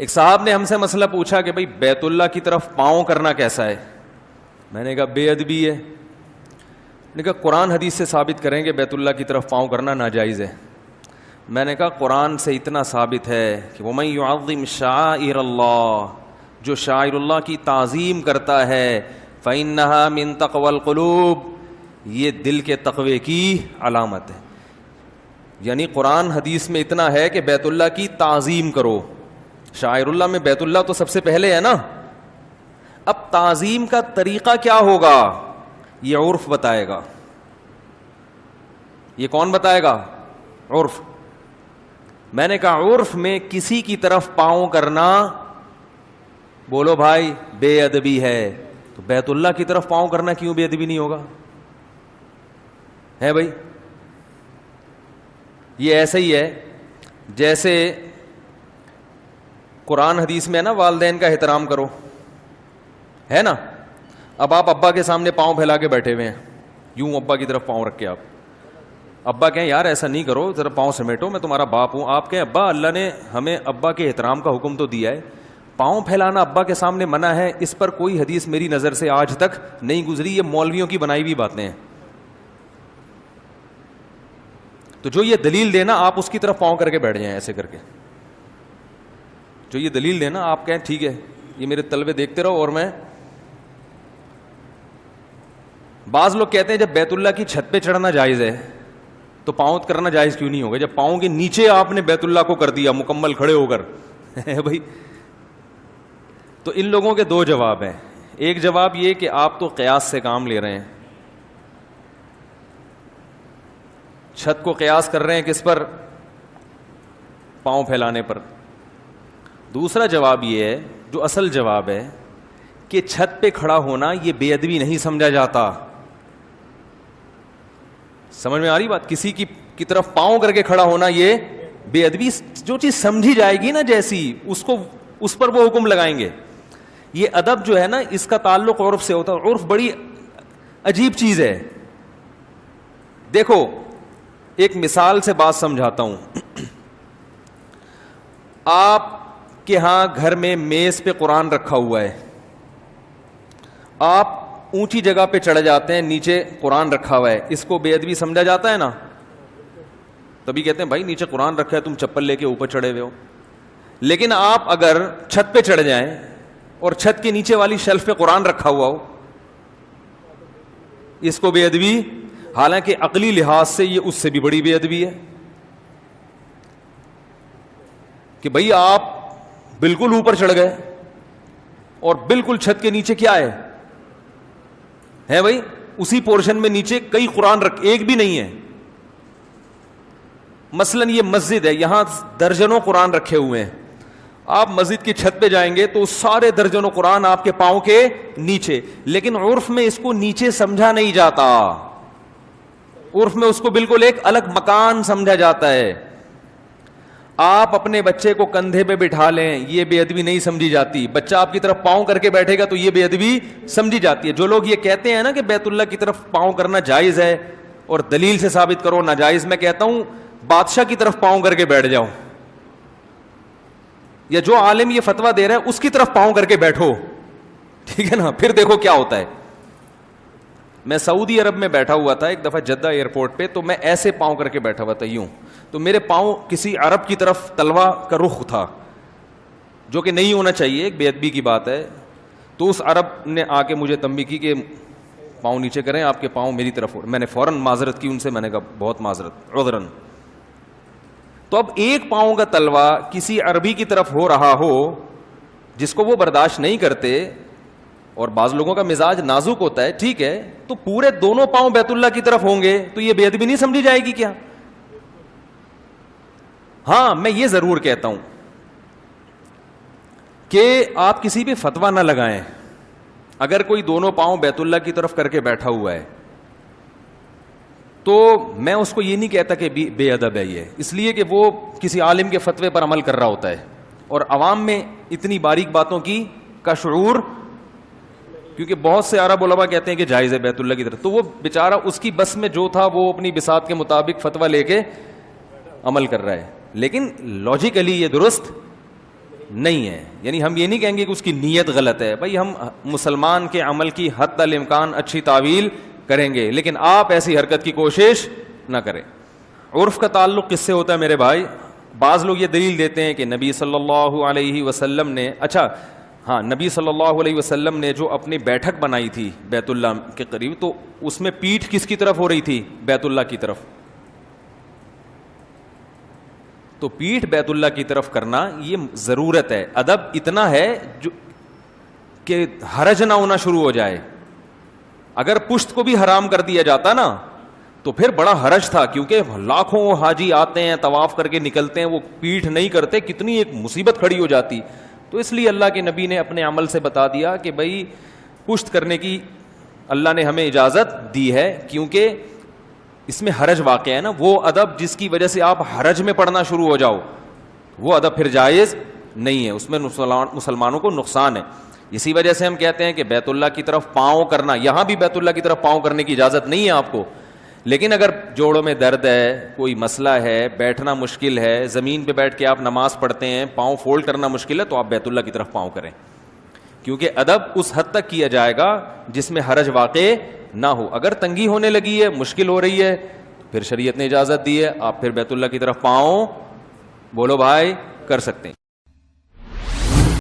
ایک صاحب نے ہم سے مسئلہ پوچھا کہ بھئی بیت اللہ کی طرف پاؤں کرنا کیسا ہے؟ میں نے کہا بے ادبی ہے. نے کہا قرآن حدیث سے ثابت کریں کہ بیت اللہ کی طرف پاؤں کرنا ناجائز ہے. میں نے کہا قرآن سے اتنا ثابت ہے کہ وَمَن يُعَظِّمْ شَعَائِرَ اللَّهِ، جو شاعر اللہ کی تعظیم کرتا ہے فَإِنَّهَا مِن تَقْوَى الْقُلُوبِ، یہ دل کے تقوی کی علامت ہے. یعنی قرآن حدیث میں اتنا ہے کہ بیت اللہ کی تعظیم کرو. شاعر اللہ میں بیت اللہ تو سب سے پہلے ہے نا. اب تعظیم کا طریقہ کیا ہوگا یہ عرف بتائے گا. یہ کون بتائے گا؟ عرف. میں نے کہا عرف میں کسی کی طرف پاؤں کرنا، بولو بھائی، بے ادبی ہے. تو بیت اللہ کی طرف پاؤں کرنا کیوں بے ادبی نہیں ہوگا؟ ہے بھائی. یہ ایسا ہی ہے جیسے قرآن حدیث میں ہے نا والدین کا احترام کرو، ہے نا. اب آپ ابا کے سامنے پاؤں پھیلا کے بیٹھے ہوئے ہیں، یوں ابا کی طرف پاؤں رکھ کے. آپ ابا کہیں یار ایسا نہیں کرو، ذرا پاؤں سمیٹو، میں تمہارا باپ ہوں. آپ کہیں ابا اللہ نے ہمیں ابا کے احترام کا حکم تو دیا ہے، پاؤں پھیلانا ابا کے سامنے منع ہے. اس پر کوئی حدیث میری نظر سے آج تک نہیں گزری. یہ مولویوں کی بنائی ہوئی باتیں ہیں. تو جو یہ دلیل دینا آپ اس کی طرف پاؤں کر کے بیٹھ جائیں ایسے کر کے. جو یہ دلیل دینا آپ کہیں ٹھیک ہے یہ میرے طلبے دیکھتے رہو. اور میں بعض لوگ کہتے ہیں جب بیت اللہ کی چھت پہ چڑھنا جائز ہے تو پاؤں کرنا جائز کیوں نہیں ہوگا جب پاؤں کے نیچے آپ نے بیت اللہ کو کر دیا مکمل کھڑے ہو کر بھائی. تو ان لوگوں کے دو جواب ہیں. ایک جواب یہ کہ آپ تو قیاس سے کام لے رہے ہیں، چھت کو قیاس کر رہے ہیں کس پر؟ پاؤں پھیلانے پر. دوسرا جواب یہ ہے جو اصل جواب ہے کہ چھت پہ کھڑا ہونا یہ بے ادبی نہیں سمجھا جاتا. سمجھ میں آ رہی بات؟ کسی کی طرف پاؤں کر کے کھڑا ہونا یہ بے ادبی، جو چیز سمجھی جائے گی نا جیسی اس پر وہ حکم لگائیں گے. یہ ادب جو ہے نا اس کا تعلق عرف سے ہوتا ہے. عرف بڑی عجیب چیز ہے. دیکھو ایک مثال سے بات سمجھاتا ہوں. آپ کے ہاں گھر میں میز پہ قرآن رکھا ہوا ہے، آپ اونچی جگہ پہ چڑھ جاتے ہیں، نیچے قرآن رکھا ہوا ہے. اس کو بے ادبی سمجھا جاتا ہے نا. تبھی کہتے ہیں بھائی نیچے قرآن رکھا ہے تم چپل لے کے اوپر چڑھے ہوئے ہو. لیکن آپ اگر چھت پہ چڑھ جائیں اور چھت کے نیچے والی شیلف پہ قرآن رکھا ہوا ہو، اس کو بے ادبی، حالانکہ عقلی لحاظ سے یہ اس سے بھی بڑی بے ادبی ہے کہ بھئی آپ بالکل اوپر چڑھ گئے اور بالکل چھت کے نیچے کیا ہے بھائی اسی پورشن میں نیچے کئی قرآن ایک بھی نہیں ہے. مثلا یہ مسجد ہے، یہاں درجنوں قرآن رکھے ہوئے ہیں. آپ مسجد کی چھت پہ جائیں گے تو سارے درجنوں قرآن آپ کے پاؤں کے نیچے. لیکن عرف میں اس کو نیچے سمجھا نہیں جاتا. عرف میں اس کو بالکل ایک الگ مکان سمجھا جاتا ہے. آپ اپنے بچے کو کندھے پہ بٹھا لیں، یہ بے ادبی نہیں سمجھی جاتی. بچہ آپ کی طرف پاؤں کر کے بیٹھے گا تو یہ بے ادبی سمجھی جاتی ہے. جو لوگ یہ کہتے ہیں نا کہ بیت اللہ کی طرف پاؤں کرنا جائز ہے اور دلیل سے ثابت کرو ناجائز، میں کہتا ہوں بادشاہ کی طرف پاؤں کر کے بیٹھ جاؤ، یا جو عالم یہ فتویٰ دے رہا ہے اس کی طرف پاؤں کر کے بیٹھو، ٹھیک ہے نا، پھر دیکھو کیا ہوتا ہے. میں سعودی عرب میں بیٹھا ہوا تھا ایک دفعہ جدہ ایئرپورٹ پہ، تو میں ایسے پاؤں کر کے بیٹھا ہوا تھا یوں، تو میرے پاؤں کسی عرب کی طرف تلوا کا رخ تھا، جو کہ نہیں ہونا چاہیے، ایک بے ادبی کی بات ہے. تو اس عرب نے آ کے مجھے تنبیہ کی کہ پاؤں نیچے کریں، آپ کے پاؤں میری طرف ہو. میں نے فوراً معذرت کی ان سے، میں نے کہا بہت معذرت، عذراً. تو اب ایک پاؤں کا تلوا کسی عربی کی طرف ہو رہا ہو جس کو وہ برداشت نہیں کرتے، اور بعض لوگوں کا مزاج نازک ہوتا ہے، ٹھیک ہے، تو پورے دونوں پاؤں بیت اللہ کی طرف ہوں گے تو یہ بے ادبی نہیں سمجھی جائے گی کیا؟ ہاں میں یہ ضرور کہتا ہوں کہ آپ کسی بھی فتویٰ نہ لگائیں. اگر کوئی دونوں پاؤں بیت اللہ کی طرف کر کے بیٹھا ہوا ہے تو میں اس کو یہ نہیں کہتا کہ بے ادب ہے یہ، اس لیے کہ وہ کسی عالم کے فتوے پر عمل کر رہا ہوتا ہے، اور عوام میں اتنی باریک باتوں کی کا شعور، کیونکہ بہت سے عرب علماء کہتے ہیں کہ جائز ہے بیت اللہ کی طرف، تو وہ بیچارہ اس کی بس میں جو تھا وہ اپنی بساط کے مطابق فتویٰ لے کے عمل کر رہا ہے. لیکن لاجیکلی یہ درست نہیں ہے. یعنی ہم یہ نہیں کہیں گے کہ اس کی نیت غلط ہے. بھائی ہم مسلمان کے عمل کی حد الامکان اچھی تعویل کریں گے, لیکن آپ ایسی حرکت کی کوشش نہ کریں. عرف کا تعلق کس سے ہوتا ہے میرے بھائی؟ بعض لوگ یہ دلیل دیتے ہیں کہ نبی صلی اللہ علیہ وسلم نے, اچھا ہاں, نبی صلی اللہ علیہ وسلم نے جو اپنی بیٹھک بنائی تھی بیت اللہ کے قریب, تو اس میں پیٹھ کس کی طرف ہو رہی تھی؟ بیت اللہ کی طرف. تو پیٹھ بیت اللہ کی طرف کرنا یہ ضرورت ہے. ادب اتنا ہے جو کہ حرج نہ ہونا شروع ہو جائے. اگر پشت کو بھی حرام کر دیا جاتا نا تو پھر بڑا حرج تھا, کیونکہ لاکھوں حاجی آتے ہیں, طواف کر کے نکلتے ہیں, وہ پیٹھ نہیں کرتے, کتنی ایک مصیبت کھڑی ہو جاتی. تو اس لیے اللہ کے نبی نے اپنے عمل سے بتا دیا کہ بھائی پشت کرنے کی اللہ نے ہمیں اجازت دی ہے, کیونکہ اس میں حرج واقع ہے نا. وہ ادب جس کی وجہ سے آپ حرج میں پڑھنا شروع ہو جاؤ, وہ ادب پھر جائز نہیں ہے, اس میں مسلمانوں کو نقصان ہے. اسی وجہ سے ہم کہتے ہیں کہ بیت اللہ کی طرف پاؤں کرنا, یہاں بھی بیت اللہ کی طرف پاؤں کرنے کی اجازت نہیں ہے آپ کو, لیکن اگر جوڑوں میں درد ہے, کوئی مسئلہ ہے, بیٹھنا مشکل ہے, زمین پہ بیٹھ کے آپ نماز پڑھتے ہیں, پاؤں فولڈ کرنا مشکل ہے, تو آپ بیت اللہ کی طرف پاؤں کریں, کیونکہ ادب اس حد تک کیا جائے گا جس میں حرج واقع نہ ہو. اگر تنگی ہونے لگی ہے, مشکل ہو رہی ہے, پھر شریعت نے اجازت دی ہے, آپ پھر بیت اللہ کی طرف پاؤں بولو بھائی کر سکتے ہیں.